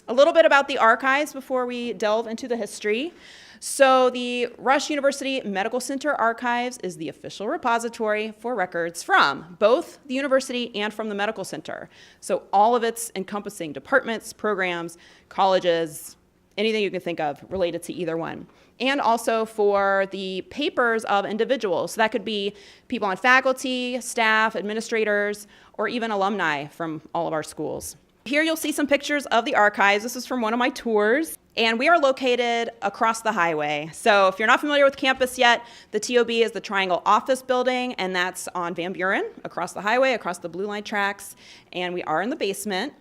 A little bit about the archives before we delve into the history. So the Rush University Medical Center Archives is the official repository for records from both the university and from the medical center. So all of it's encompassing departments, programs, colleges, anything you can think of related to either one. And also for the papers of individuals. So that could be people on faculty, staff, administrators, or even alumni from all of our schools. Here you'll see some pictures of the archives. This is from one of my tours. And we are located across the highway. So if you're not familiar with campus yet, the TOB is the Triangle Office Building, and that's on Van Buren, across the highway, across the Blue Line tracks. And we are in the basement.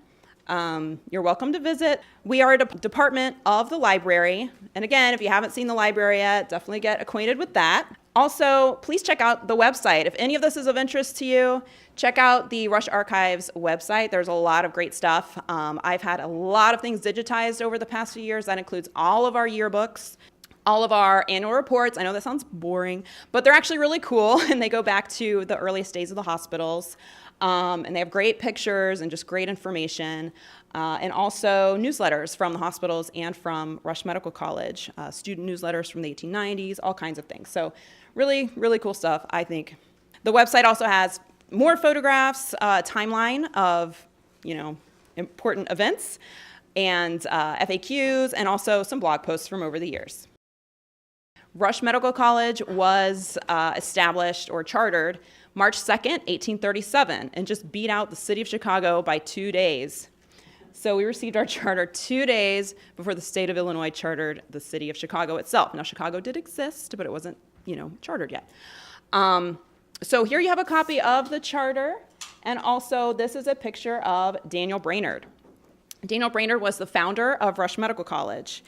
You're welcome to visit. We are a department of the library. And again, if you haven't seen the library yet, definitely get acquainted with that. Also, please check out the website. If any of this is of interest to you, check out the Rush Archives website. There's a lot of great stuff. I've had a lot of things digitized over the past few years. That includes all of our yearbooks, all of our annual reports. I know that sounds boring, but they're actually really cool, and they go back to the earliest days of the hospitals. And they have great pictures and just great information, and also newsletters from the hospitals and from Rush Medical College, student newsletters from the 1890s, all kinds of things. So really, really cool stuff, I think. The website also has more photographs, timeline of, important events, and FAQs, and also some blog posts from over the years. Rush Medical College was established or chartered March 2nd, 1837, and just beat out the city of Chicago by 2 days. So we received our charter 2 days before the state of Illinois chartered the city of Chicago itself. Now, Chicago did exist, but it wasn't, chartered yet. So here you have a copy of the charter, and also this is a picture of Daniel Brainerd. Daniel Brainerd was the founder of Rush Medical College,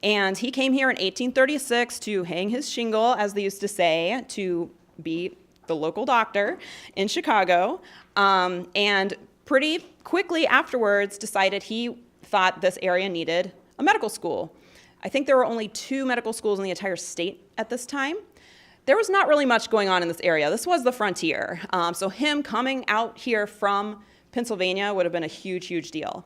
and he came here in 1836 to hang his shingle, as they used to say, to be the local doctor in Chicago, and pretty quickly afterwards decided he thought this area needed a medical school. I think there were only 2 medical schools in the entire state at this time. There was not really much going on in this area. This was the frontier. So him coming out here from Pennsylvania would have been a huge, huge deal.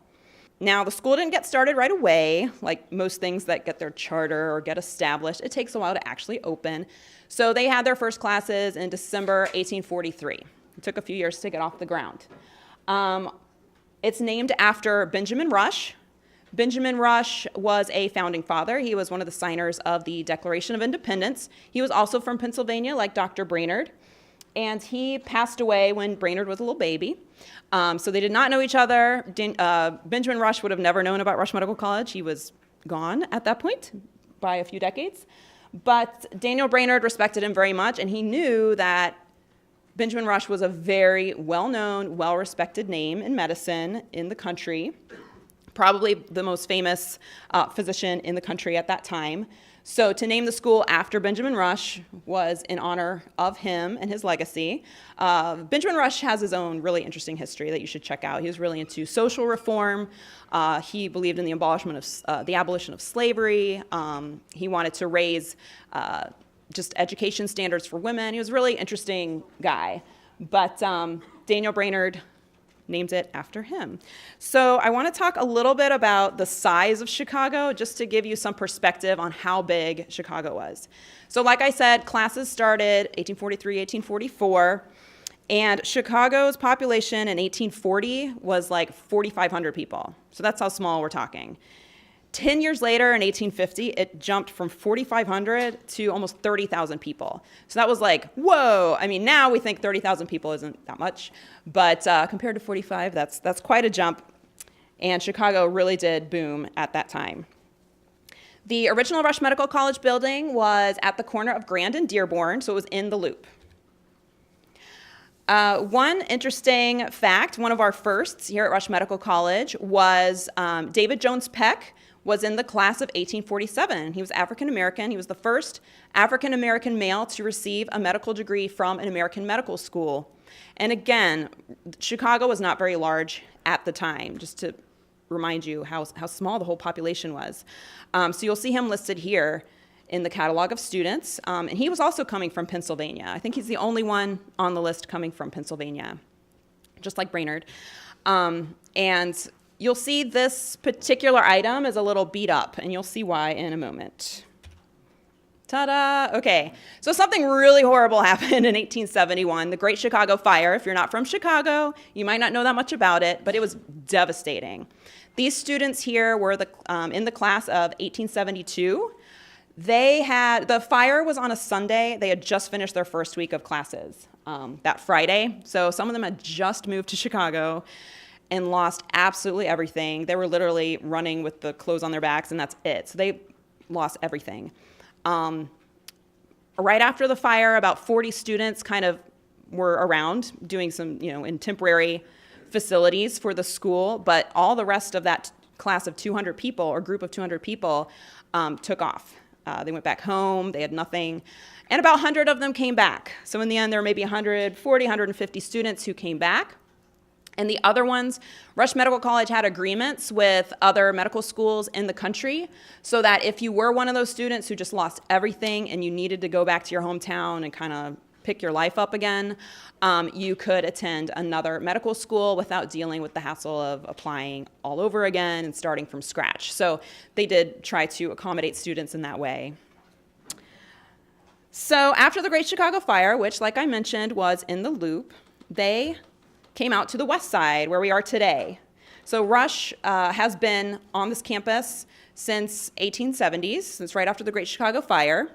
Now, the school didn't get started right away, like most things that get their charter or get established. It takes a while to actually open. So they had their first classes in December 1843. It took a few years to get off the ground. It's named after Benjamin Rush. Benjamin Rush was a founding father. He was one of the signers of the Declaration of Independence. He was also from Pennsylvania, like Dr. Brainerd. And he passed away when Brainerd was a little baby. So they did not know each other. Benjamin Rush would have never known about Rush Medical College. He was gone at that point by a few decades. But Daniel Brainerd respected him very much, and he knew that Benjamin Rush was a very well-known, well-respected name in medicine in the country, probably the most famous physician in the country at that time. So to name the school after Benjamin Rush was in honor of him and his legacy. Benjamin Rush has his own really interesting history that you should check out. He was really into social reform. He believed in the abolition of slavery. He wanted to raise just education standards for women. He was a really interesting guy. But Daniel Brainerd named it after him. So I want to talk a little bit about the size of Chicago, just to give you some perspective on how big Chicago was. So like I said, classes started 1843, 1844, and Chicago's population in 1840 was like 4,500 people. So that's how small we're talking. 10 years later, in 1850, it jumped from 4,500 to almost 30,000 people. So that was like, whoa. I mean, now we think 30,000 people isn't that much, but compared to 45, that's quite a jump. And Chicago really did boom at that time. The original Rush Medical College building was at the corner of Grand and Dearborn, so it was in the Loop. One interesting fact, one of our firsts here at Rush Medical College was David Jones Peck was in the class of 1847. He was African American. He was the first African American male to receive a medical degree from an American medical school. And again, Chicago was not very large at the time, just to remind you how small the whole population was. So you'll see him listed here in the catalog of students. And he was also coming from Pennsylvania. I think he's the only one on the list coming from Pennsylvania, just like Brainerd. And You'll see this particular item is a little beat up, and you'll see why in a moment. Ta-da! Okay, so something really horrible happened in 1871, the Great Chicago Fire. If you're not from Chicago, you might not know that much about it, but it was devastating. These students here were in the class of 1872. The fire was on a Sunday. They had just finished their first week of classes that Friday. So some of them had just moved to Chicago and lost absolutely everything. They were literally running with the clothes on their backs, and that's it. So they lost everything. Right after the fire, about 40 students kind of were around doing some, in temporary facilities for the school, but all the rest of that class of 200 people or group of 200 people took off. They went back home, they had nothing, and about 100 of them came back. So in the end, there were maybe 140, 150 students who came back. And the other ones, Rush Medical College had agreements with other medical schools in the country so that if you were one of those students who just lost everything and you needed to go back to your hometown and kind of pick your life up again, you could attend another medical school without dealing with the hassle of applying all over again and starting from scratch. So they did try to accommodate students in that way. So after the Great Chicago Fire, which, like I mentioned, was in the Loop, they came out to the west side where we are today. So Rush has been on this campus since 1870s, since right after the Great Chicago Fire.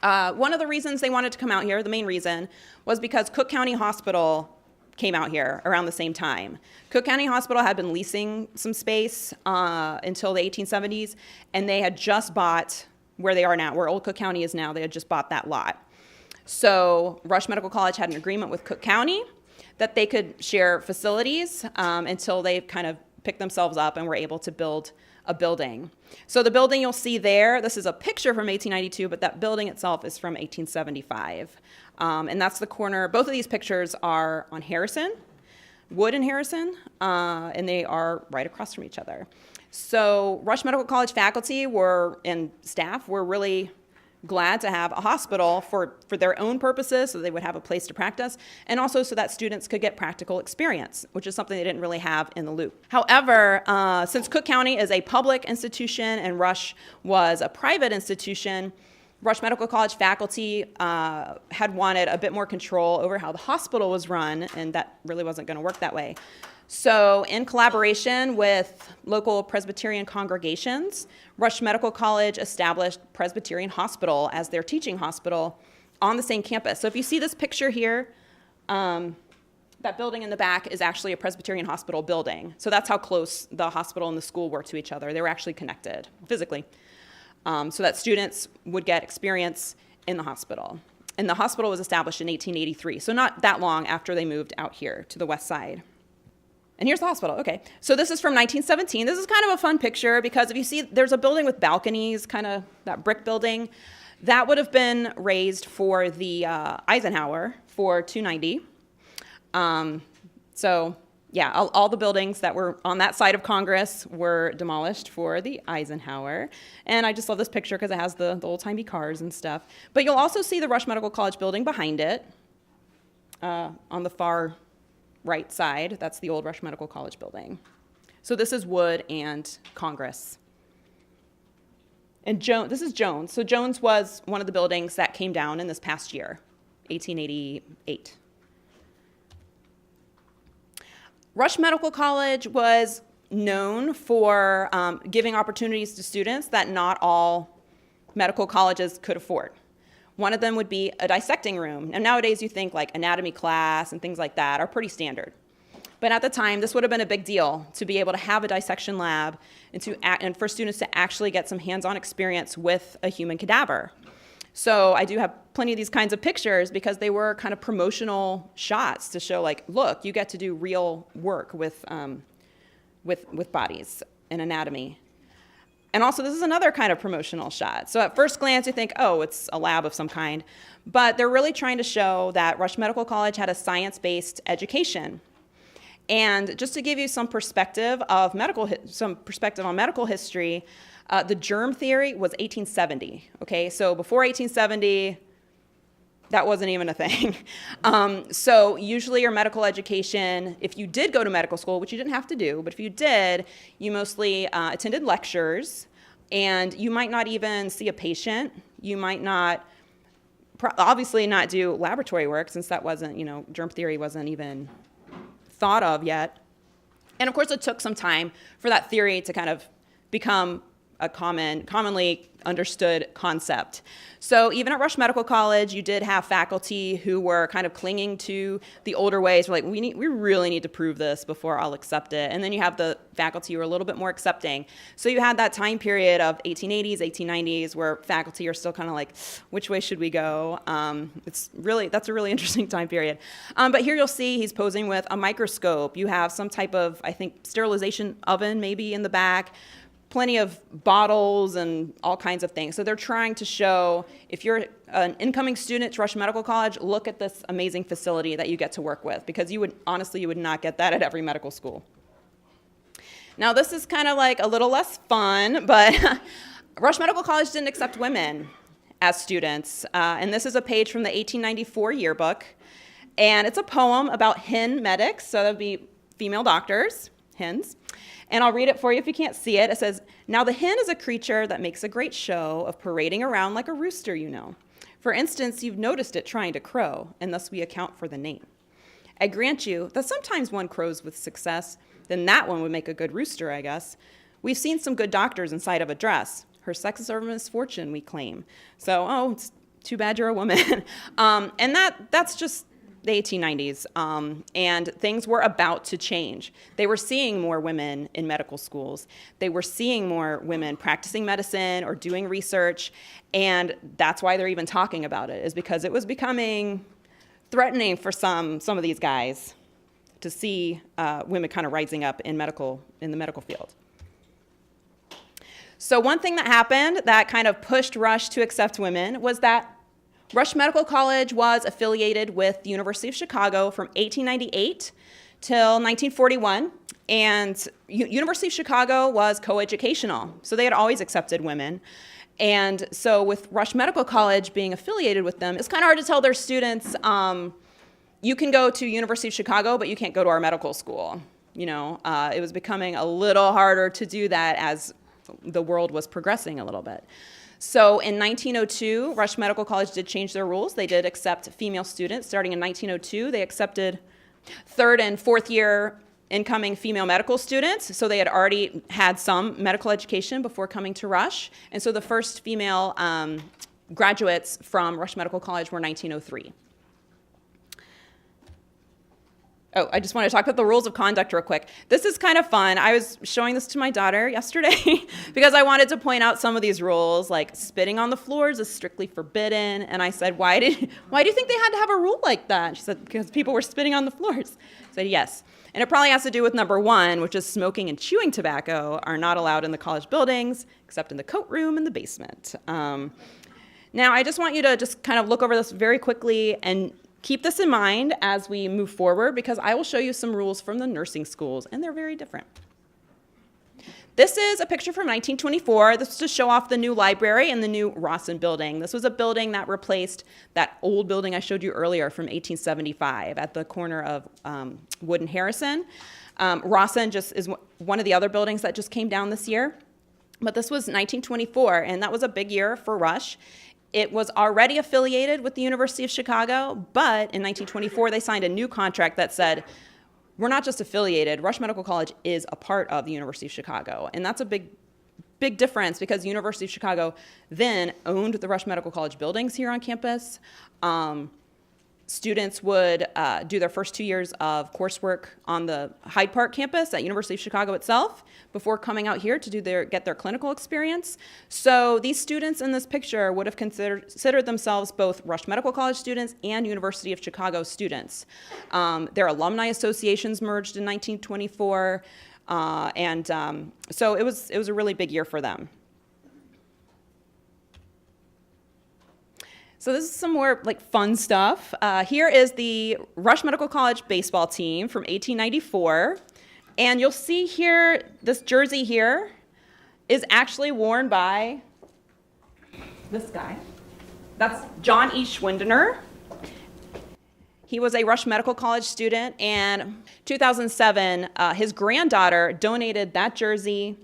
One of the reasons they wanted to come out here, the main reason, was because Cook County Hospital came out here around the same time. Cook County Hospital had been leasing some space until the 1870s, and they had just bought where they are now, where Old Cook County is now. They had just bought that lot. So Rush Medical College had an agreement with Cook County that they could share facilities until they kind of picked themselves up and were able to build a building. So the building you'll see there, this is a picture from 1892, but that building itself is from 1875. And that's the corner. Both of these pictures are on Harrison, Wood and Harrison, and they are right across from each other. So Rush Medical College faculty and staff were really glad to have a hospital for their own purposes, so they would have a place to practice, and also so that students could get practical experience, which is something they didn't really have in the Loop. However, since Cook County is a public institution and Rush was a private institution, Rush Medical College faculty had wanted a bit more control over how the hospital was run, and that really wasn't going to work that way. So in collaboration with local Presbyterian congregations, Rush Medical College established Presbyterian Hospital as their teaching hospital on the same campus. So if you see this picture here, that building in the back is actually a Presbyterian hospital building. So that's how close the hospital and the school were to each other. They were actually connected physically, so that students would get experience in the hospital. And the hospital was established in 1883, so not that long after they moved out here to the west side. And here's the hospital. Okay, so this is from 1917. This is kind of a fun picture because if you see, there's a building with balconies, kind of that brick building. That would have been raised for the Eisenhower for 290. So yeah, all the buildings that were on that side of Congress were demolished for the Eisenhower. And I just love this picture because it has the old-timey cars and stuff. But you'll also see the Rush Medical College building behind it on the far right side. That's the old Rush Medical College building. So this is Wood and Congress. And this is Jones. So Jones was one of the buildings that came down in this past year, 1888. Rush Medical College was known for giving opportunities to students that not all medical colleges could afford. One of them would be a dissecting room. And nowadays you think like anatomy class and things like that are pretty standard. But at the time, this would have been a big deal to be able to have a dissection lab and for students to actually get some hands-on experience with a human cadaver. So I do have plenty of these kinds of pictures because they were kind of promotional shots to show like, look, you get to do real work with bodies and anatomy. And also, this is another kind of promotional shot. So at first glance, you think, oh, it's a lab of some kind. But they're really trying to show that Rush Medical College had a science-based education. And just to give you some perspective of on medical history, the germ theory was 1870. Okay, so before 1870, That wasn't even a thing. So usually your medical education, if you did go to medical school, which you didn't have to do, but if you did, you mostly attended lectures, and you might not even see a patient. You might not, obviously not do laboratory work, since that wasn't, germ theory wasn't even thought of yet. And of course, it took some time for that theory to kind of become a commonly understood concept. So even at Rush Medical College, you did have faculty who were kind of clinging to the older ways. We're like, we really need to prove this before I'll accept it. And then you have the faculty who are a little bit more accepting. So you had that time period of 1880s, 1890s, where faculty are still kind of like, which way should we go? That's a really interesting time period. But here you'll see he's posing with a microscope. You have some type of, I think, sterilization oven maybe in the back, plenty of bottles and all kinds of things. So they're trying to show, if you're an incoming student to Rush Medical College, look at this amazing facility that you get to work with, because you would not get that at every medical school. Now this is kind of like a little less fun, but Rush Medical College didn't accept women as students. And this is a page from the 1894 yearbook. And it's a poem about hen medics, so that would be female doctors, hens. And I'll read it for you if you can't see it. It says, "Now the hen is a creature that makes a great show of parading around like a rooster, you know. For instance, you've noticed it trying to crow, and thus we account for the name. I grant you that sometimes one crows with success, then that one would make a good rooster, I guess. We've seen some good doctors inside of a dress. Her sex is our misfortune, we claim. So, it's too bad you're a woman." And that's just the 1890s, and things were about to change. They were seeing more women in medical schools. They were seeing more women practicing medicine or doing research, and that's why they're even talking about it, is because it was becoming threatening for some of these guys to see women kind of rising up in the medical field. So one thing that happened that kind of pushed Rush to accept women was that Rush Medical College was affiliated with the University of Chicago from 1898 till 1941, and University of Chicago was coeducational, so they had always accepted women. And so with Rush Medical College being affiliated with them, it's kind of hard to tell their students, you can go to University of Chicago, but you can't go to our medical school. It was becoming a little harder to do that as the world was progressing a little bit. So in 1902, Rush Medical College did change their rules. They did accept female students. Starting in 1902, they accepted third and fourth year incoming female medical students. So they had already had some medical education before coming to Rush. And so the first female graduates from Rush Medical College were 1903. Oh, I just want to talk about the rules of conduct real quick. This is kind of fun. I was showing this to my daughter yesterday because I wanted to point out some of these rules, like spitting on the floors is strictly forbidden. And I said, why do you think they had to have a rule like that? And she said, because people were spitting on the floors. I said, yes. And it probably has to do with number 1, which is smoking and chewing tobacco are not allowed in the college buildings, except in the coat room and the basement. Now, I just want you to just kind of look over this very quickly and keep this in mind as we move forward, because I will show you some rules from the nursing schools, and they're very different. This is a picture from 1924. This was to show off the new library and the new Rawson building. This was a building that replaced that old building I showed you earlier from 1875 at the corner of Wood and Harrison. Rawson just is one of the other buildings that just came down this year. But this was 1924, and that was a big year for Rush. It was already affiliated with the University of Chicago, but in 1924, they signed a new contract that said, we're not just affiliated, Rush Medical College is a part of the University of Chicago. And that's a big difference, because the University of Chicago then owned the Rush Medical College buildings here on campus. Students would do their first 2 years of coursework on the Hyde Park campus at University of Chicago itself before coming out here to get their clinical experience. So these students in this picture would have considered themselves both Rush Medical College students and University of Chicago students. Their alumni associations merged in 1924, so it was a really big year for them. So this is some more fun stuff. Here is the Rush Medical College baseball team from 1894. And you'll see here, this jersey here is actually worn by this guy. That's John E. Schwindener. He was a Rush Medical College student, and 2007, his granddaughter donated that jersey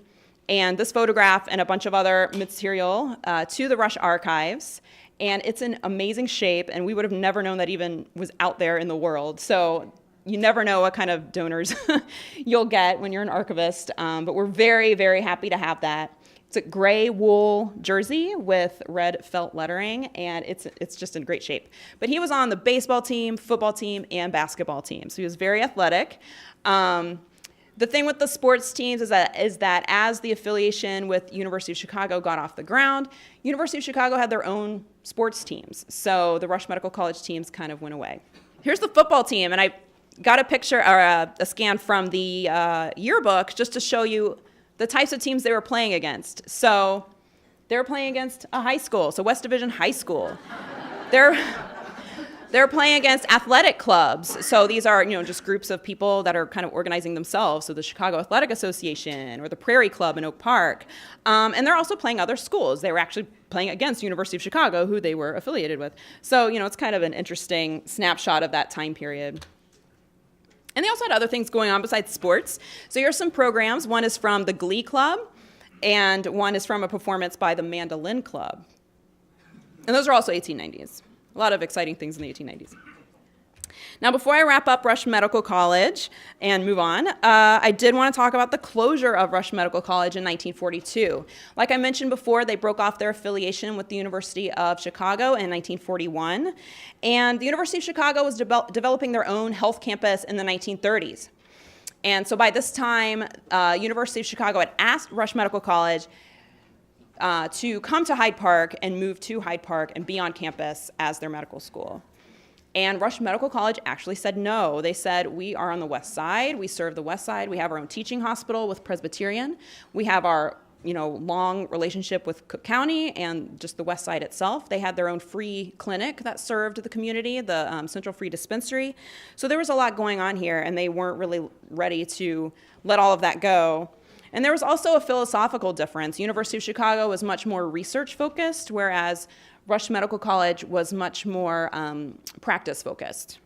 and this photograph and a bunch of other material to the Rush archives. And it's in amazing shape, and we would have never known that even was out there in the world. So you never know what kind of donors you'll get when you're an archivist, but we're very, very happy to have that. It's a gray wool jersey with red felt lettering, and it's just in great shape. But he was on the baseball team, football team, and basketball team, so he was very athletic. The thing with the sports teams is that as the affiliation with University of Chicago got off the ground, University of Chicago had their own sports teams, so the Rush Medical College teams kind of went away. Here's the football team, and I got a picture or a scan from the yearbook just to show you the types of teams they were playing against. So they were playing against a high school, so West Division High School. They're playing against athletic clubs. So these are, just groups of people that are kind of organizing themselves. So the Chicago Athletic Association or the Prairie Club in Oak Park. And they're also playing other schools. They were actually playing against University of Chicago, who they were affiliated with. So, it's kind of an interesting snapshot of that time period. And they also had other things going on besides sports. So here's some programs. One is from the Glee Club, and one is from a performance by the Mandolin Club. And those are also 1890s. A lot of exciting things in the 1890s. Now, before I wrap up Rush Medical College and move on, I did want to talk about the closure of Rush Medical College in 1942. Like I mentioned before, they broke off their affiliation with the University of Chicago in 1941, and the University of Chicago was developing their own health campus in the 1930s. And so by this time, University of Chicago had asked Rush Medical College to come to Hyde Park and move to Hyde Park and be on campus as their medical school. And Rush Medical College actually said no. They said, we are on the west side. We serve the west side. We have our own teaching hospital with Presbyterian. We have our long relationship with Cook County and just the west side itself. They had their own free clinic that served the community, the Central Free Dispensary. So there was a lot going on here, and they weren't really ready to let all of that go. And there was also a philosophical difference. University of Chicago was much more research-focused, whereas Rush Medical College was much more practice-focused.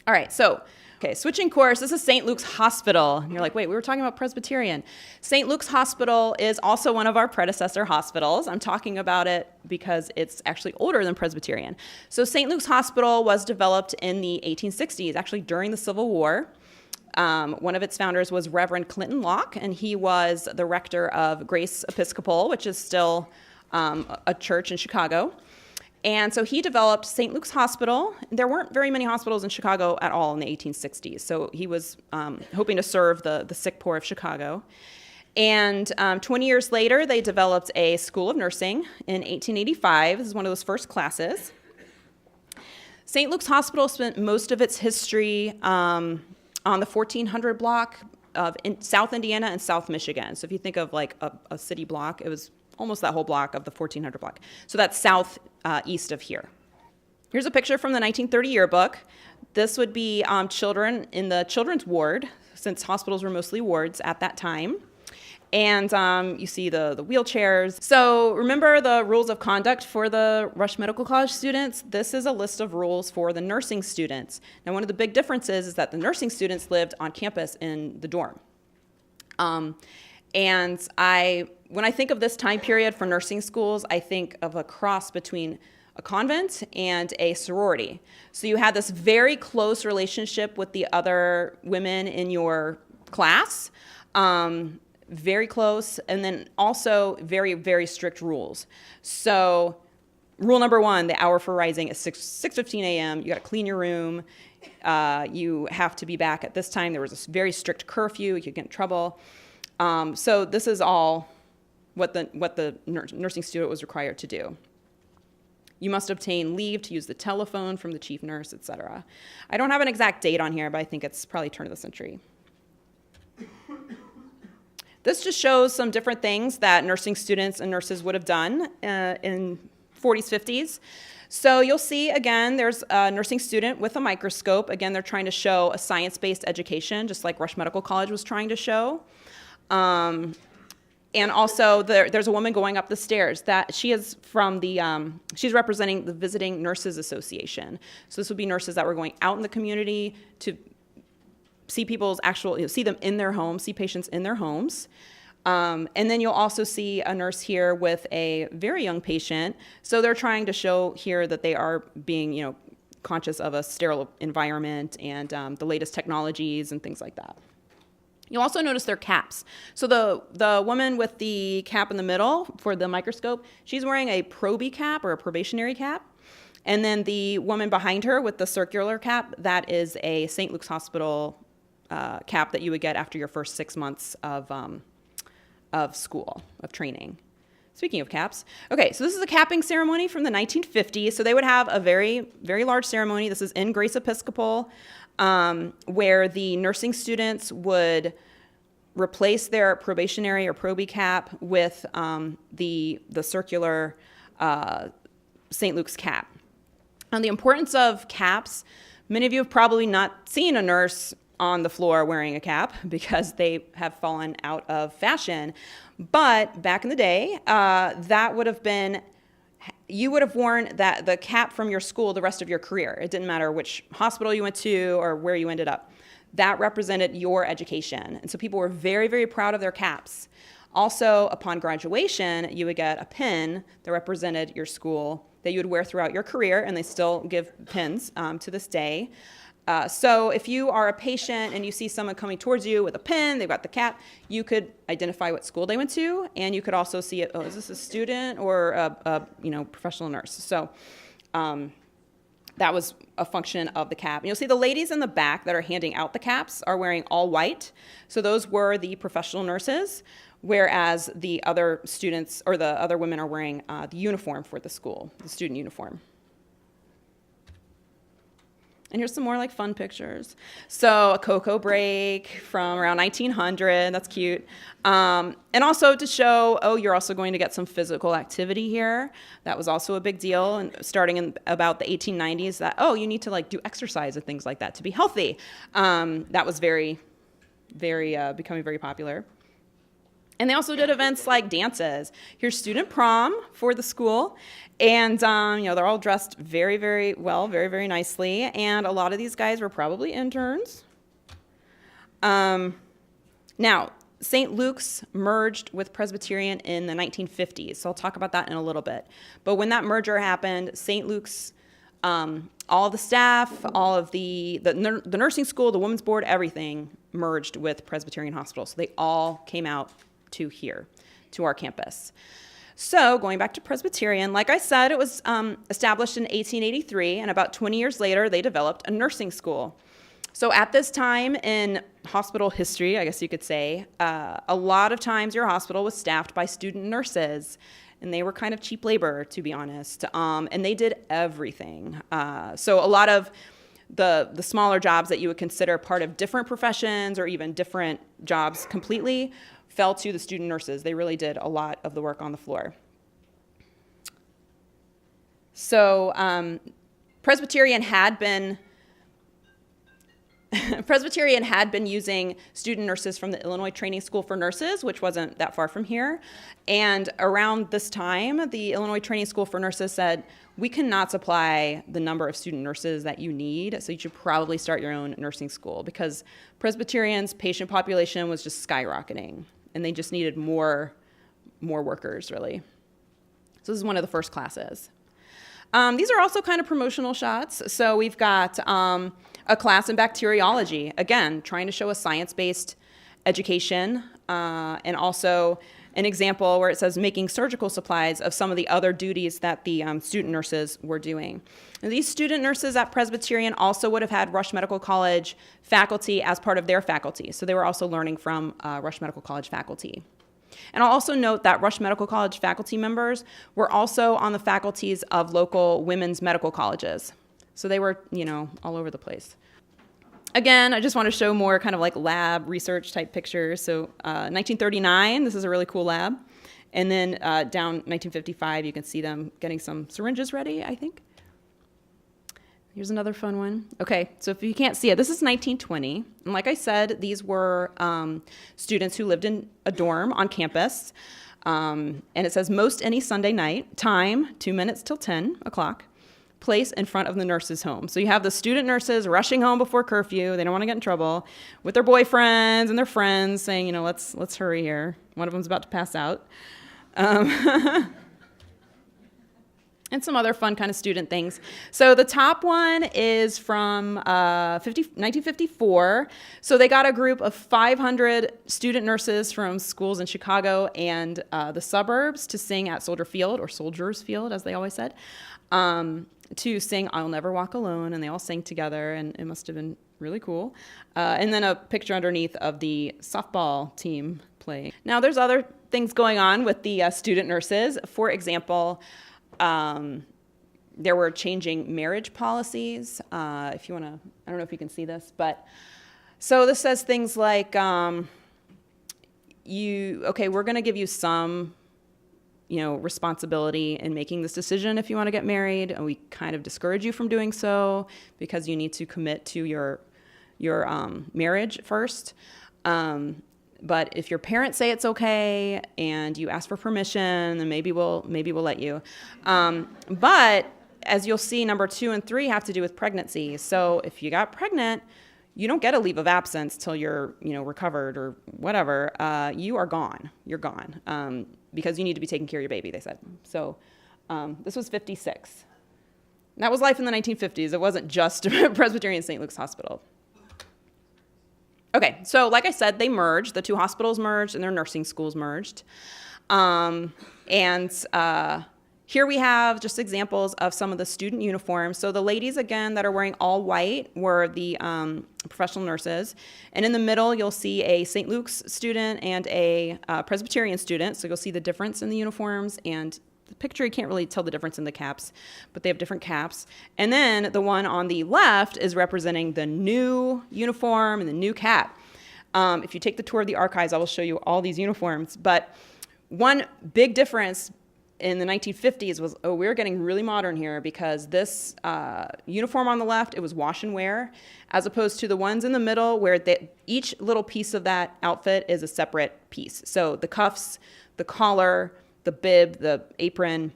All right, switching course. This is St. Luke's Hospital. And you're like, wait, we were talking about Presbyterian. St. Luke's Hospital is also one of our predecessor hospitals. I'm talking about it because it's actually older than Presbyterian. So St. Luke's Hospital was developed in the 1860s, actually during the Civil War. One of its founders was Reverend Clinton Locke, and he was the rector of Grace Episcopal, which is still a church in Chicago. And so he developed St. Luke's Hospital. There weren't very many hospitals in Chicago at all in the 1860s, so he was hoping to serve the sick poor of Chicago. And 20 years later, they developed a School of Nursing in 1885. This is one of those first classes. St. Luke's Hospital spent most of its history on the 1400 block of South Indiana and South Michigan. So if you think of like a city block, it was almost that whole block of the 1400 block. So that's southeast of here. Here's a picture from the 1930 yearbook. This would be children in the children's ward, since hospitals were mostly wards at that time. And you see the wheelchairs. So remember the rules of conduct for the Rush Medical College students? This is a list of rules for the nursing students. Now, one of the big differences is that the nursing students lived on campus in the dorm. And when I think of this time period for nursing schools, I think of a cross between a convent and a sorority. So you had this very close relationship with the other women in your class, very close, and then also very, very strict rules. So rule number one, the hour for rising is 6:15 a.m. You got to clean your room. You have to be back at this time. There was a very strict curfew. You could get in trouble. So this is all what the nursing student was required to do. You must obtain leave to use the telephone from the chief nurse, etc. I don't have an exact date on here, but I think it's probably turn of the century. This just shows some different things that nursing students and nurses would have done in 40s, 50s. So you'll see, again, there's a nursing student with a microscope. Again, they're trying to show a science-based education, just like Rush Medical College was trying to show. And also there's a woman going up the stairs that she is from she's representing the Visiting Nurses Association. So this would be nurses that were going out in the community to see people's see them in their homes, see patients in their homes. And then you'll also see a nurse here with a very young patient. So they're trying to show here that they are being, conscious of a sterile environment and the latest technologies and things like that. You'll also notice their caps. So the woman with the cap in the middle for the microscope, she's wearing a probie cap or a probationary cap. And then the woman behind her with the circular cap, that is a St. Luke's Hospital cap that you would get after your first 6 months of school, of training. Speaking of caps, okay, so this is a capping ceremony from the 1950s. So they would have a very, very large ceremony. This is in Grace Episcopal, where the nursing students would replace their probationary or probie cap with the circular St. Luke's cap. And the importance of caps, many of you have probably not seen a nurse on the floor wearing a cap because they have fallen out of fashion. But back in the day, that would have been, you would have worn the cap from your school the rest of your career. It didn't matter which hospital you went to or where you ended up. That represented your education. And so people were very, very proud of their caps. Also, upon graduation, you would get a pin that represented your school that you would wear throughout your career, and they still give pins to this day. So if you are a patient and you see someone coming towards you with a pin, they've got the cap, you could identify what school they went to, and you could also see, is this a student or a professional nurse? So that was a function of the cap. And you'll see the ladies in the back that are handing out the caps are wearing all white. So those were the professional nurses, whereas the other students or the other women are wearing the uniform for the school, the student uniform. And here's some more like fun pictures. So a cocoa break from around 1900, that's cute. And also to show, you're also going to get some physical activity here. That was also a big deal, and starting in about the 1890s that, you need to like do exercise and things like that to be healthy. That was very, very, becoming very popular. And they also did events like dances. Here's student prom for the school. And, they're all dressed very, very well, very, very nicely. And a lot of these guys were probably interns. Now, St. Luke's merged with Presbyterian in the 1950s. So I'll talk about that in a little bit. But when that merger happened, St. Luke's, all the staff, all of the nursing school, the women's board, everything merged with Presbyterian Hospital. So they all came out to here, to our campus. So going back to Presbyterian, like I said, it was established in 1883, and about 20 years later, they developed a nursing school. So at this time in hospital history, I guess you could say, a lot of times your hospital was staffed by student nurses, and they were kind of cheap labor, to be honest, and they did everything. So a lot of the smaller jobs that you would consider part of different professions or even different jobs completely fell to the student nurses. They really did a lot of the work on the floor. So Presbyterian had been using student nurses from the Illinois Training School for Nurses, which wasn't that far from here. And around this time, the Illinois Training School for Nurses said, we cannot supply the number of student nurses that you need, so you should probably start your own nursing school, because Presbyterian's patient population was just skyrocketing, and they just needed more workers, really. So this is one of the first classes. These are also kind of promotional shots. So we've got a class in bacteriology, again, trying to show a science-based education, and also an example where it says making surgical supplies of some of the other duties that the student nurses were doing. And these student nurses at Presbyterian also would have had Rush Medical College faculty as part of their faculty. So they were also learning from Rush Medical College faculty. And I'll also note that Rush Medical College faculty members were also on the faculties of local women's medical colleges. So they were, all over the place. Again, I just want to show more kind of like lab research type pictures. So 1939, this is a really cool lab. And then down 1955, you can see them getting some syringes ready, I think. Here's another fun one. Okay, so if you can't see it, this is 1920. And like I said, these were students who lived in a dorm on campus. And it says, most any Sunday night, time, 2 minutes till 10 o'clock, place in front of the nurse's home. So you have the student nurses rushing home before curfew. They don't want to get in trouble with their boyfriends and their friends saying, let's hurry here. One of them's about to pass out. And some other fun kind of student things. So the top one is from 1954. So they got a group of 500 student nurses from schools in Chicago and the suburbs to sing at Soldier Field, or Soldiers Field, as they always said, to sing I'll Never Walk Alone. And they all sang together, and it must have been really cool. And then a picture underneath of the softball team playing. Now, there's other things going on with the student nurses. For example, there were changing marriage policies. If you want to, I don't know if you can see this, but so this says things like, we're going to give you some, responsibility in making this decision if you want to get married, and we kind of discourage you from doing so because you need to commit to your marriage first. But if your parents say it's okay and you ask for permission, then maybe we'll let you. But as you'll see, number 2 and 3 have to do with pregnancy. So if you got pregnant, you don't get a leave of absence till you're recovered or whatever. You are gone. You're gone because you need to be taking care of your baby, they said. So this was 56. That was life in the 1950s. It wasn't just Presbyterian-St. Luke's Hospital. Okay, so like I said, they merged. The 2 hospitals merged and their nursing schools merged. Here we have just examples of some of the student uniforms. So the ladies, again, that are wearing all white were the professional nurses. And in the middle, you'll see a St. Luke's student and a Presbyterian student. So you'll see the difference in the uniforms, and the picture, you can't really tell the difference in the caps, but they have different caps. And then the one on the left is representing the new uniform and the new cap. If you take the tour of the archives, I will show you all these uniforms. But one big difference in the 1950s was, we're getting really modern here, because this uniform on the left, it was wash and wear, as opposed to the ones in the middle where each little piece of that outfit is a separate piece. So the cuffs, the collar, the bib, the apron,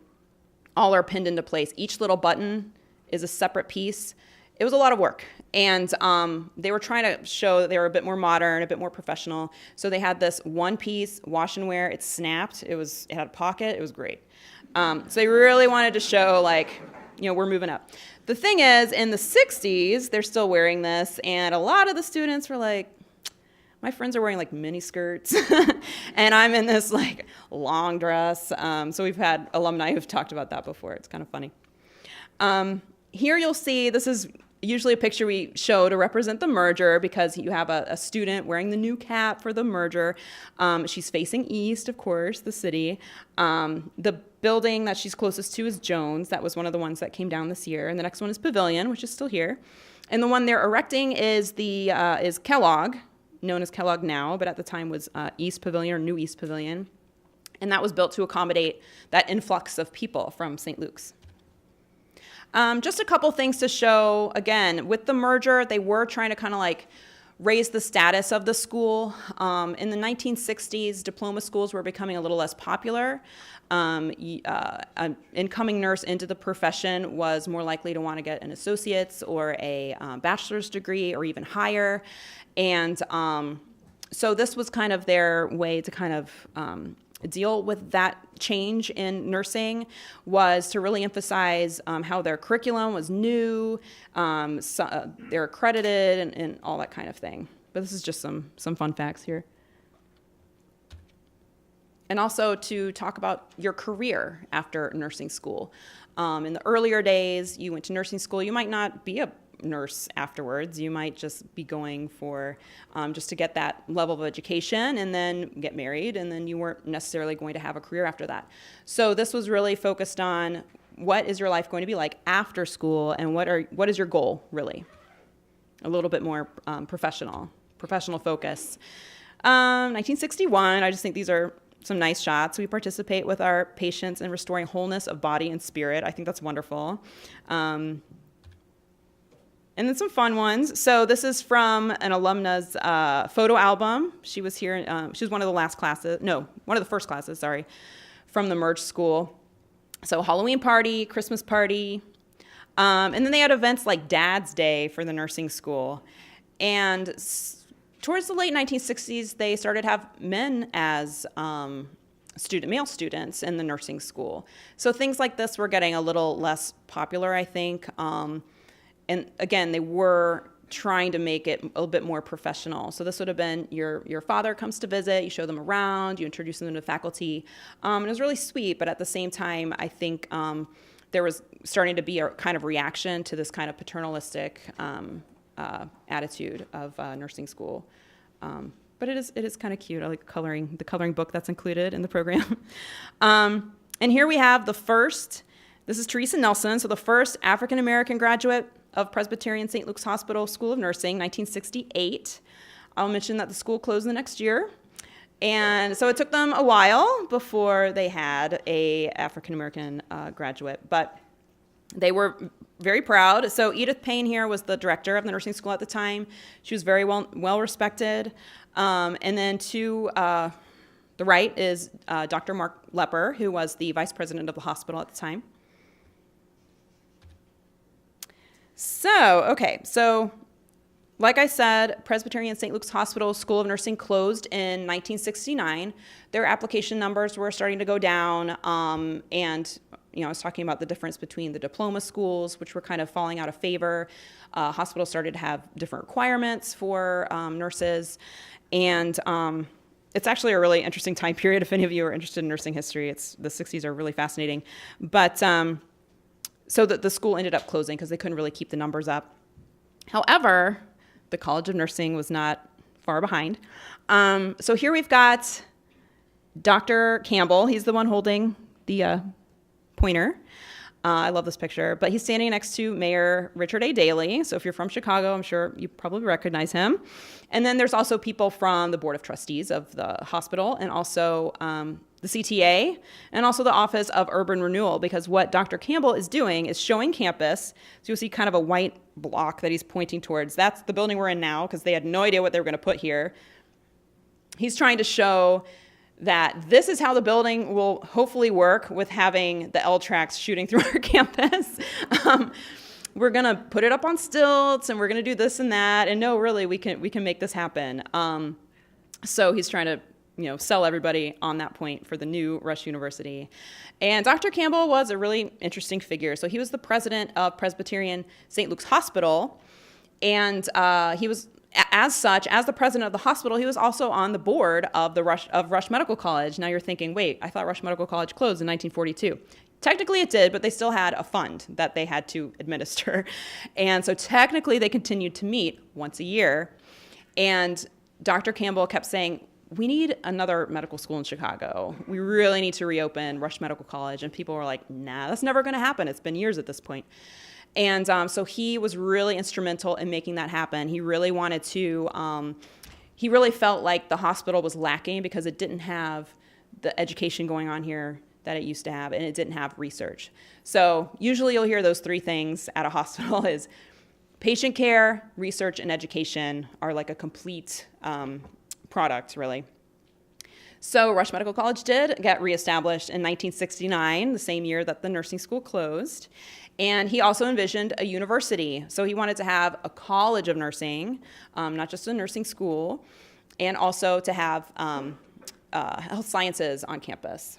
all are pinned into place. Each little button is a separate piece. It was a lot of work. And they were trying to show that they were a bit more modern, a bit more professional. So they had this one piece, wash and wear. It snapped. It had a pocket. It was great. So they really wanted to show, we're moving up. The thing is, in the 60s, they're still wearing this. And a lot of the students were like, my friends are wearing mini skirts and I'm in this long dress. So we've had alumni who've talked about that before. It's kind of funny. Here you'll see, this is usually a picture we show to represent the merger, because you have a student wearing the new cap for the merger. She's facing east, of course, the city. The building that she's closest to is Jones. That was one of the ones that came down this year. And the next one is Pavilion, which is still here. And the one they're erecting is Kellogg, known as Kellogg now, but at the time was East Pavilion, or New East Pavilion. And that was built to accommodate that influx of people from St. Luke's. Just a couple things to show. Again, with the merger, they were trying to kind of raise the status of the school. In the 1960s, diploma schools were becoming a little less popular. An incoming nurse into the profession was more likely to want to get an associate's or a bachelor's degree or even higher. And so this was kind of their way to kind of deal with that change in nursing, was to really emphasize how their curriculum was new, they're accredited, and all that kind of thing. But this is just some fun facts here. And also to talk about your career after nursing school. In the earlier days, you went to nursing school, you might not be a nurse afterwards. You might just be going for just to get that level of education and then get married, and then you weren't necessarily going to have a career after that. So this was really focused on, what is your life going to be like after school, and what is your goal, really? A little bit more professional focus. 1961, I just think these are some nice shots. We participate with our patients in restoring wholeness of body and spirit. I think that's wonderful. And then some fun ones. So this is from an alumna's photo album. She was here, she was one of the first classes, sorry, from the merged school. So Halloween party, Christmas party. And then they had events like Dad's Day for the nursing school. And towards the late 1960s, they started to have men as male students in the nursing school. So things like this were getting a little less popular, I think. And again, they were trying to make it a little bit more professional. So this would have been your father comes to visit, you show them around, you introduce them to faculty. And it was really sweet, but at the same time, I think there was starting to be a kind of reaction to this kind of paternalistic attitude of nursing school. But it is kind of cute. I like the coloring book that's included in the program. And here we have this is Teresa Nelson, so the first African-American graduate of Presbyterian-St. Luke's Hospital School of Nursing, 1968. I'll mention that the school closed the next year. And so it took them a while before they had a African-American graduate, but they were very proud. So Edith Payne here was the director of the nursing school at the time. She was very well respected. And then to the right is Dr. Mark Lepper, who was the vice president of the hospital at the time. So like I said, Presbyterian-St. Luke's Hospital School of Nursing closed in 1969. Their application numbers were starting to go down, and I was talking about the difference between the diploma schools, which were kind of falling out of favor. Hospitals started to have different requirements for nurses, and it's actually a really interesting time period. If any of you are interested in nursing history, the 60s are really fascinating. But so the school ended up closing because they couldn't really keep the numbers up. However, the College of Nursing was not far behind. So here we've got Dr. Campbell. He's the one holding the pointer. I love this picture. But he's standing next to Mayor Richard A. Daley. So if you're from Chicago, I'm sure you probably recognize him. And then there's also people from the Board of Trustees of the hospital, and also the CTA, and also the Office of Urban Renewal, because what Dr. Campbell is doing is showing campus. So you'll see kind of a white block that he's pointing towards. That's the building we're in now, because they had no idea what they were going to put here. He's trying to show that this is how the building will hopefully work with having the L tracks shooting through our campus. We're going to put it up on stilts, and we're going to do this and that. And no, really, we can make this happen. So he's trying to sell everybody on that point for the new Rush University. And Dr. Campbell was a really interesting figure. So he was the president of Presbyterian-St. Luke's Hospital, and he was, as such, as the president of the hospital, he was also on the board of Rush Medical College. Now you're thinking, wait, I thought Rush Medical College closed in 1942. Technically it did, but they still had a fund that they had to administer. And so technically they continued to meet once a year. And Dr. Campbell kept saying, we need another medical school in Chicago. We really need to reopen Rush Medical College. And people were like, nah, that's never going to happen. It's been years at this point. And so he was really instrumental in making that happen. He really wanted to, he really felt like the hospital was lacking because it didn't have the education going on here that it used to have, and it didn't have research. So usually you'll hear those three things at a hospital is patient care, research, and education are like a complete product, really. So Rush Medical College did get reestablished in 1969, the same year that the nursing school closed. And he also envisioned a university. So he wanted to have a college of nursing, not just a nursing school, and also to have health sciences on campus.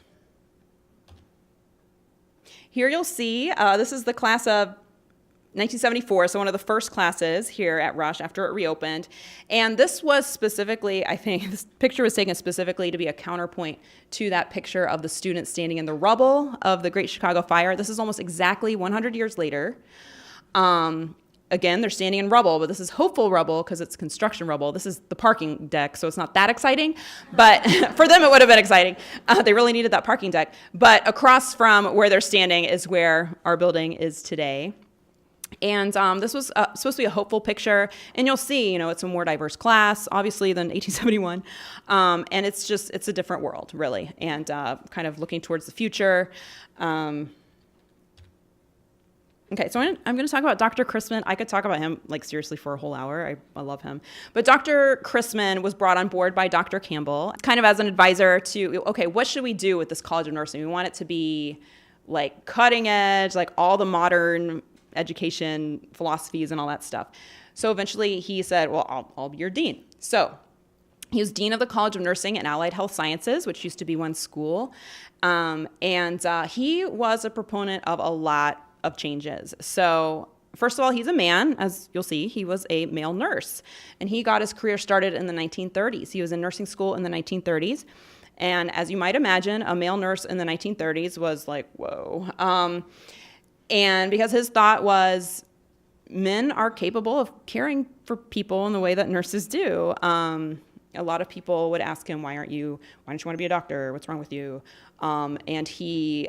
Here you'll see, this is the class of 1974, so one of the first classes here at Rush after it reopened. And this was specifically, I think, this picture was taken specifically to be a counterpoint to that picture of the students standing in the rubble of the Great Chicago Fire. This is almost exactly 100 years later. Again, they're standing in rubble, but this is hopeful rubble because it's construction rubble. This is the parking deck, so it's not that exciting. But for them, it would have been exciting. They really needed that parking deck. But across from where they're standing is where our building is today. And this was supposed to be a hopeful picture. And you'll see, it's a more diverse class, obviously, than 1871. And it's a different world, really, and kind of looking towards the future. Okay, so I'm going to talk about Dr. Chrisman. I could talk about him, like, seriously for a whole hour. I love him. But Dr. Chrisman was brought on board by Dr. Campbell, kind of as an advisor to, okay, what should we do with this College of Nursing? We want it to be, like, cutting edge, like, all the modern education philosophies and all that stuff. So eventually he said, well, I'll be your dean. So he was dean of the College of Nursing and Allied Health Sciences, which used to be one school. And he was a proponent of a lot of changes. So first of all, he's a man. As you'll see, he was a male nurse. And he got his career started in the 1930s. He was in nursing school in the 1930s. And as you might imagine, a male nurse in the 1930s was like, whoa. And because his thought was, men are capable of caring for people in the way that nurses do. A lot of people would ask him, why don't you want to be a doctor? What's wrong with you? And he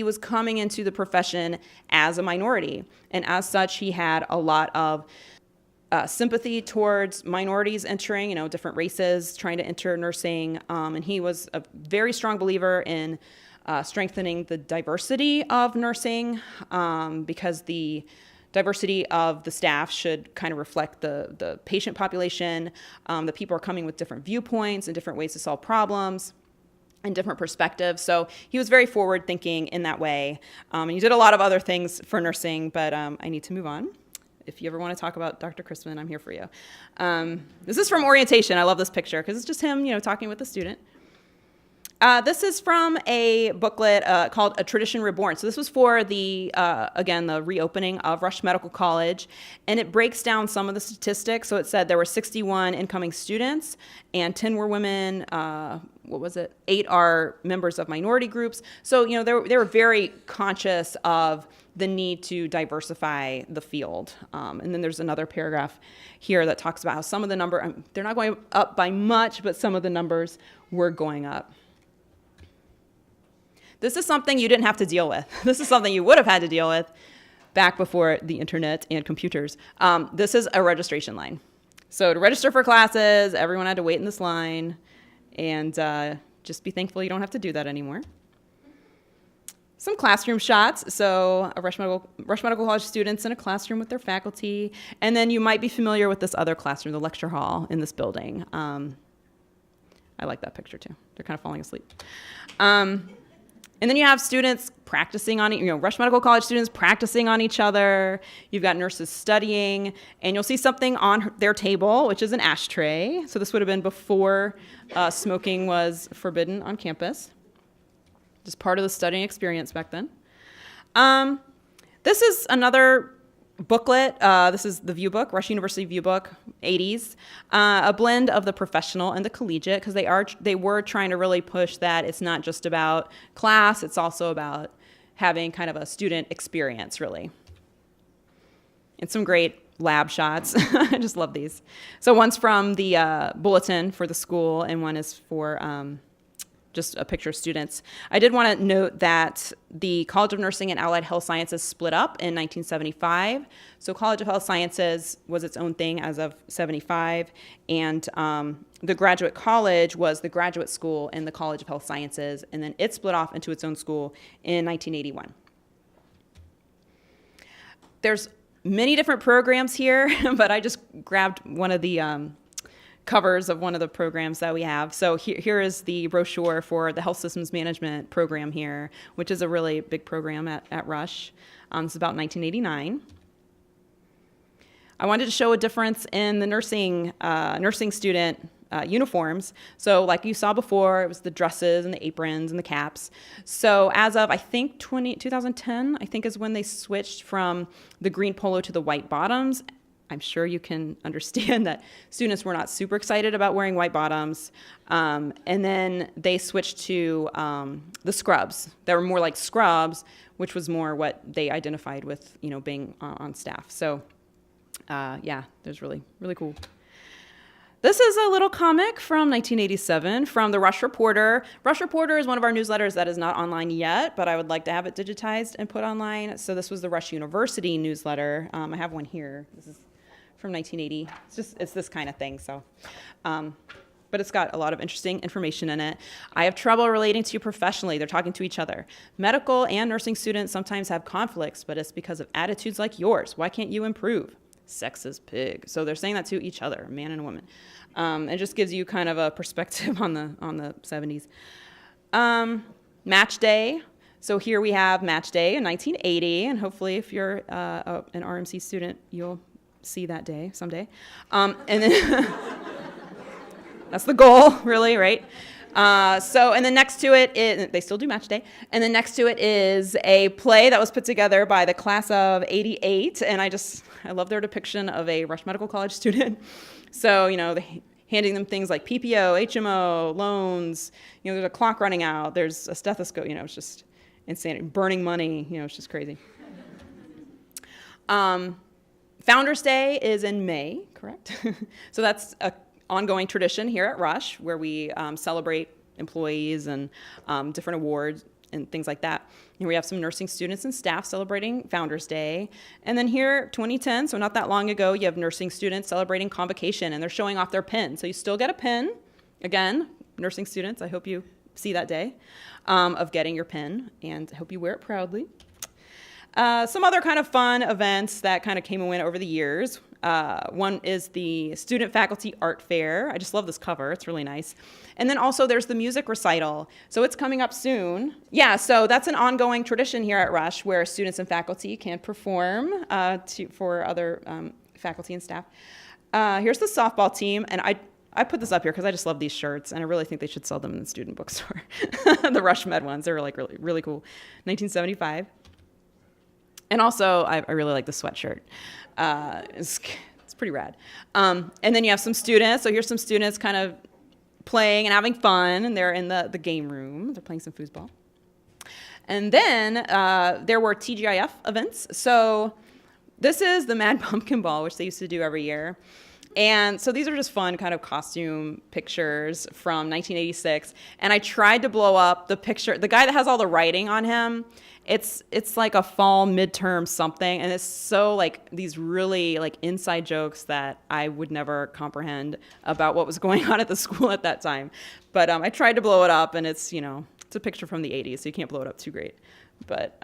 was coming into the profession as a minority. And as such, he had a lot of sympathy towards minorities entering, different races, trying to enter nursing. And he was a very strong believer in strengthening the diversity of nursing, because the diversity of the staff should kind of reflect the patient population. The people are coming with different viewpoints and different ways to solve problems and different perspectives. So he was very forward thinking in that way. And he did a lot of other things for nursing, but I need to move on. If you ever want to talk about Dr. Chrisman, I'm here for you. This is from orientation. I love this picture because it's just him, talking with the student. This is from a booklet called A Tradition Reborn. So this was for the reopening of Rush Medical College, and it breaks down some of the statistics. So it said there were 61 incoming students, and 10 were women. 8 are members of minority groups. So, they were very conscious of the need to diversify the field. And then there's another paragraph here that talks about how some of the they're not going up by much, but some of the numbers were going up. This is something you didn't have to deal with. This is something you would have had to deal with back before the internet and computers. This is a registration line. So to register for classes, everyone had to wait in this line, and just be thankful you don't have to do that anymore. Some classroom shots. So a Rush Medical College students in a classroom with their faculty. And then you might be familiar with this other classroom, the lecture hall in this building. I like that picture too. They're kind of falling asleep. And then you have students practicing on, Rush Medical College students practicing on each other. You've got nurses studying, and you'll see something on their table, which is an ashtray. So this would have been before smoking was forbidden on campus. Just part of the studying experience back then. This is another booklet. This is the View Book, Rush University View Book, 80s. A blend of the professional and the collegiate, because they were trying to really push that it's not just about class, it's also about having kind of a student experience, really. And some great lab shots. I just love these. So one's from the bulletin for the school, and one is for just a picture of students. I did want to note that the College of Nursing and Allied Health Sciences split up in 1975. So College of Health Sciences was its own thing as of 75, and the graduate college was the graduate school in the College of Health Sciences, and then it split off into its own school in 1981. There's many different programs here, but I just grabbed one of the covers of one of the programs that we have. So here is the brochure for the Health Systems Management program here, which is a really big program at Rush. It's about 1989. I wanted to show a difference in the nursing student uniforms. So like you saw before, it was the dresses and the aprons and the caps. So as of, I think, 2010, I think is when they switched from the green polo to the white bottoms. I'm sure you can understand that students were not super excited about wearing white bottoms. And then they switched to the scrubs. They were more like scrubs, which was more what they identified with, being on staff. So yeah, there's really, really cool. This is a little comic from 1987 from the Rush Reporter. Rush Reporter is one of our newsletters that is not online yet, but I would like to have it digitized and put online. So this was the Rush University newsletter. I have one here. This is from 1980. It's this kind of thing. So, but but it's got a lot of interesting information in it. I have trouble relating to you professionally. They're talking to each other. Medical and nursing students sometimes have conflicts, but it's because of attitudes like yours. Why can't you improve? Sex is pig. So they're saying that to each other, a man and a woman. It just gives you kind of a perspective on the 70s. Match day. So here we have match day in 1980, and hopefully if you're an RMC student, you'll see that day someday. And then that's the goal, really, right? And then next to it is, they still do match day, and then next to it is a play that was put together by the class of 88, and I love their depiction of a Rush Medical College student. So, handing them things like PPO, HMO, loans, there's a clock running out, there's a stethoscope, it's just insane. Burning money, it's just crazy. Founders Day is in May, correct? So that's an ongoing tradition here at Rush where we celebrate employees and different awards and things like that. And we have some nursing students and staff celebrating Founders Day. And then here, 2010, so not that long ago, you have nursing students celebrating convocation, and they're showing off their pin. So you still get a pin. Again, nursing students, I hope you see that day of getting your pin, and I hope you wear it proudly. Some other kind of fun events that kind of came and went over the years. One is the Student Faculty Art Fair. I just love this cover. It's really nice. And then also there's the music recital. So it's coming up soon. Yeah, so that's an ongoing tradition here at Rush where students and faculty can perform for other faculty and staff. Here's the softball team, and I put this up here because I just love these shirts, and I really think they should sell them in the student bookstore. The Rush Med ones, they're like really, really cool. 1975. And also, I really like the sweatshirt. It's pretty rad. And then you have some students. So here's some students kind of playing and having fun, and they're in the game room. They're playing some foosball. And then there were TGIF events. So this is the Mad Pumpkin Ball, which they used to do every year. And so these are just fun kind of costume pictures from 1986. And I tried to blow up the picture. The guy that has all the writing on him, it's like a fall midterm something. And it's so like these really like inside jokes that I would never comprehend about what was going on at the school at that time. But I tried to blow it up, and it's a picture from the 80s, so you can't blow it up too great. But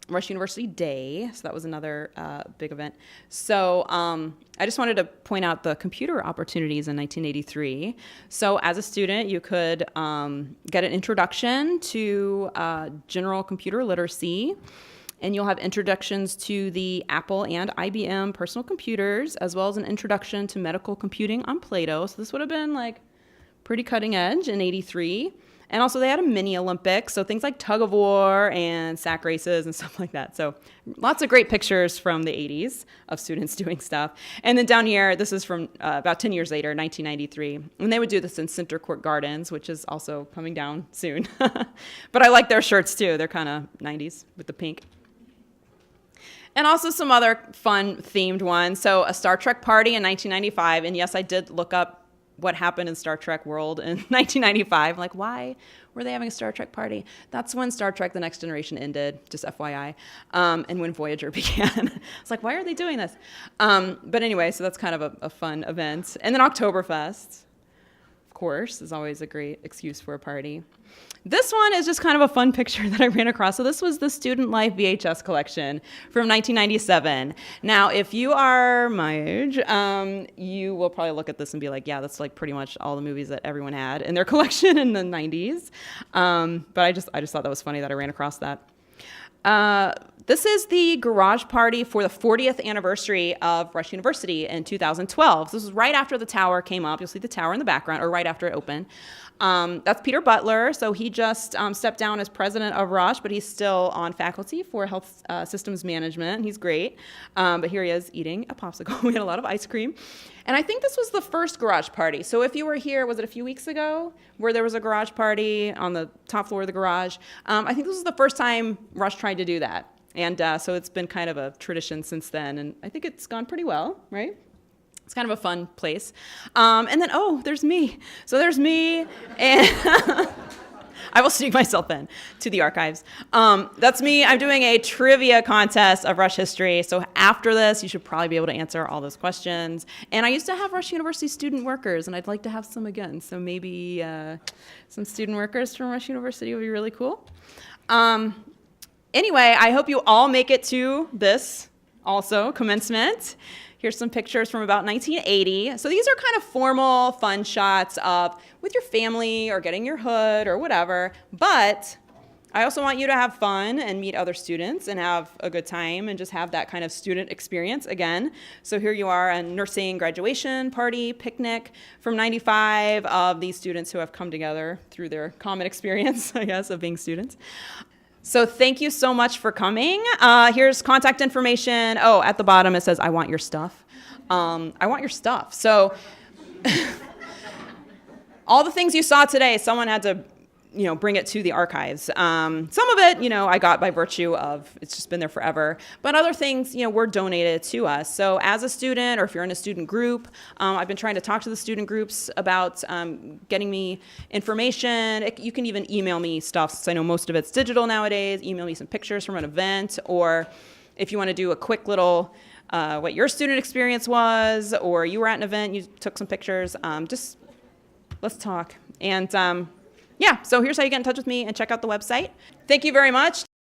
Rush University Day, so that was another big event. So I just wanted to point out the computer opportunities in 1983. So as a student, you could get an introduction to general computer literacy, and you'll have introductions to the Apple and IBM personal computers, as well as an introduction to medical computing on Plato. So this would have been like pretty cutting edge in 83. And also they had a mini Olympics, so things like tug of war and sack races and stuff like that. So lots of great pictures from the 80s of students doing stuff. And then down here, this is from about 10 years later, 1993. And they would do this in Center Court Gardens, which is also coming down soon. But I like their shirts too. They're kind of 90s with the pink. And also some other fun themed ones. So a Star Trek party in 1995. And yes, I did look up what happened in Star Trek world in 1995. Like, why were they having a Star Trek party? That's when Star Trek The Next Generation ended, just FYI, and when Voyager began. It's like, why are they doing this? But anyway, so that's kind of a fun event. And then Oktoberfest, of course, is always a great excuse for a party. This one is just kind of a fun picture that I ran across. So this was the Student Life VHS collection from 1997. Now, if you are my age, you will probably look at this and be like, yeah, that's like pretty much all the movies that everyone had in their collection in the 90s. But I just thought that was funny that I ran across that. This is the garage party for the 40th anniversary of Rush University in 2012. This was right after the tower came up. You'll see the tower in the background, or right after it opened. That's Peter Butler. So he just stepped down as president of Rush, but he's still on faculty for health systems management. He's great. But here he is eating a popsicle. We had a lot of ice cream. And I think this was the first garage party. So if you were here, was it a few weeks ago, where there was a garage party on the top floor of the garage? I think this was the first time Rush tried to do that. And so it's been kind of a tradition since then. And I think it's gone pretty well, right? It's kind of a fun place. And then, there's me. So there's me. And I will sneak myself in to the archives. That's me. I'm doing a trivia contest of Rush history. So after this, you should probably be able to answer all those questions. And I used to have Rush University student workers, and I'd like to have some again. So maybe some student workers from Rush University would be really cool. Anyway, I hope you all make it to this also commencement. Here's some pictures from about 1980. So these are kind of formal, fun shots of with your family or getting your hood or whatever. But I also want you to have fun and meet other students and have a good time and just have that kind of student experience again. So here you are, a nursing graduation party, picnic from 95 of these students who have come together through their common experience, I guess, of being students. So thank you so much for coming. Here's contact information. Oh, at the bottom it says, I want your stuff. I want your stuff. So all the things you saw today, someone had to, bring it to the archives. Some of it, I got by virtue of it's just been there forever. But other things, were donated to us. So as a student, or if you're in a student group, I've been trying to talk to the student groups about getting me information. You can even email me stuff, since I know most of it's digital nowadays. Email me some pictures from an event, or if you want to do a quick little what your student experience was, or you were at an event, you took some pictures, just let's talk. And yeah, so here's how you get in touch with me and check out the website. Thank you very much.